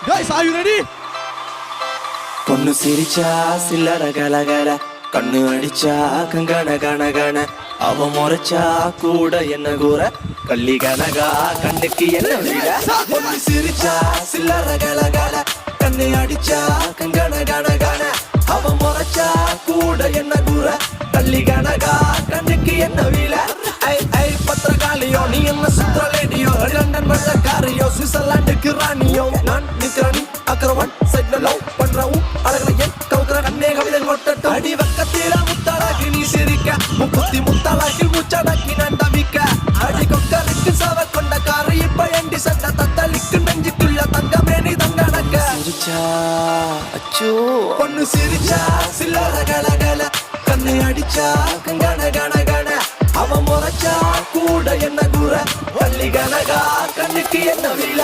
Guys, are you ready? பொண்ணு சிரிச்சா சில்லற கலகல கண்ணு அடிச்சா கங்கன கனகன அவ முறைச்சா கூட என்ன கூற கள்ளி கனகா கண்ணுக்கு என்ன விட பொண்ணு சிரிச்சா சில்லற கலகல கண்ணு அடிச்சா கங்கன கனகன அவ முறைச்சா கூட என்ன கூற கள்ளி கனகா கண்ணுக்கு என்ன விட ஐ ஐ பத்திரகாளியோ நீ என்ன சுத்திர லேடியோ லண்டன் வெள்ளக்காரியோ சுவிட்சர்லாந்துக்கு ராணியோ நான் நிக்கிறனி அக்கரவன் சைட்ல லவ் பண்றவும் அழகல என் கவுக்கற கண்ணே கவிதை கொட்டட்டும் அடி வக்கத்தில முத்தாளாக்கி நீ சிரிக்க முக்குத்தி முத்தாளாக்கி முச்சடக்கி நான் தவிக்க அடி கொக்கருக்கு சவ கொண்ட காரை இப்ப எண்டி சட்ட தத்தளிக்கு நெஞ்சுக்குள்ள தங்கமே நீ தங்கடக்க சிரிச்சா அச்சோ பொண்ணு சிரிச்சா சில்லற கலகல கண்ணை அடிச்சா கங்கன கன கன அவ முறைச்சா கூட என்ன கூற பள்ளி கனகா கண்ணுக்கு என்ன வீல